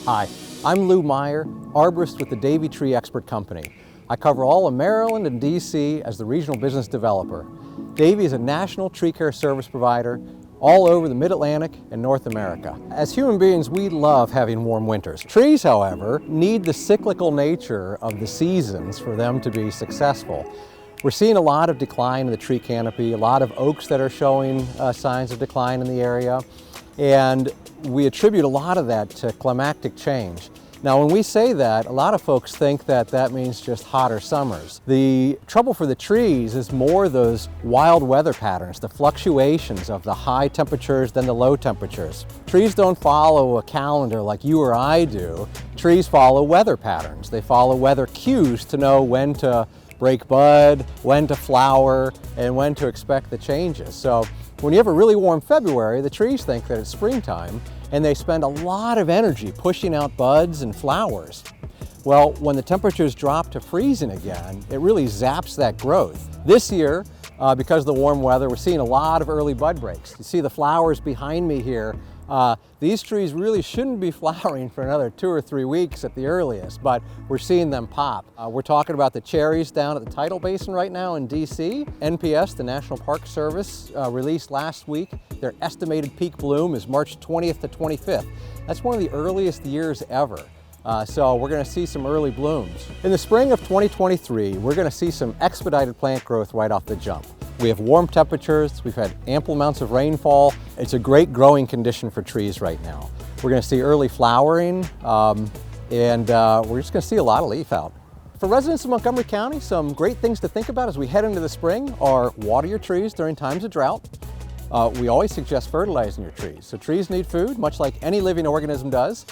Hi, I'm Lou Meyer, arborist with the Davey Tree Expert Company. I cover all of Maryland and DC as the regional business developer. Davey is a national tree care service provider all over the Mid-Atlantic and North America. As human beings, we love having warm winters. Trees, however, need the cyclical nature of the seasons for them to be successful. We're seeing a lot of decline in the tree canopy, a lot of oaks that are showing signs of decline in the area, and we attribute a lot of that to climatic change. Now, when we say that, a lot of folks think that that means just hotter summers. The trouble for the trees is more those wild weather patterns, the fluctuations of the high temperatures then the low temperatures. Trees don't follow a calendar like you or I do. Trees follow weather patterns. They follow weather cues to know when to break bud, when to flower, and when to expect the changes. So when you have a really warm February, the trees think that it's springtime, and they spend a lot of energy pushing out buds and flowers. Well, when the temperatures drop to freezing again, it really zaps that growth. This year, because of the warm weather, we're seeing a lot of early bud breaks. You see the flowers behind me here. These trees really shouldn't be flowering for another 2 or 3 weeks at the earliest, but we're seeing them pop. We're talking about the cherries down at the Tidal Basin right now in DC. NPS, the National Park Service, released last week. Their estimated peak bloom is March 20th to 25th. That's one of the earliest years ever. So we're going to see some early blooms. In the spring of 2023, we're going to see some expedited plant growth right off the jump. We have warm temperatures, we've had ample amounts of rainfall. It's a great growing condition for trees right now. We're going to see early flowering, and we're just going to see a lot of leaf out. For residents of Montgomery County, some great things to think about as we head into the spring are water your trees during times of drought. We always suggest fertilizing your trees. So trees need food, much like any living organism does.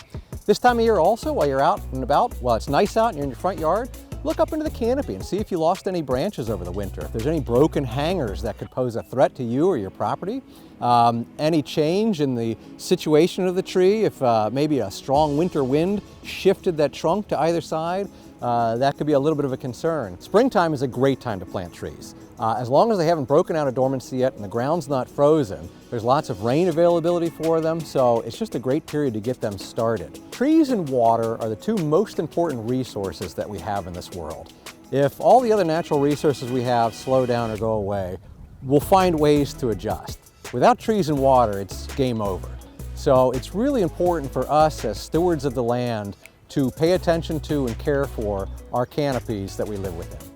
This time of year also, while you're out and about, while it's nice out and you're in your front yard, look up into the canopy and see if you lost any branches over the winter, if there's any broken hangers that could pose a threat to you or your property, any change in the situation of the tree, if maybe a strong winter wind shifted that trunk to either side, that could be a little bit of a concern. Springtime is a great time to plant trees. As long as they haven't broken out of dormancy yet and the ground's not frozen, there's lots of rain availability for them, so it's just a great period to get them started. Trees and water are the two most important resources that we have in this world. If all the other natural resources we have slow down or go away, we'll find ways to adjust. Without trees and water, it's game over. So it's really important for us as stewards of the land to pay attention to and care for our canopies that we live within.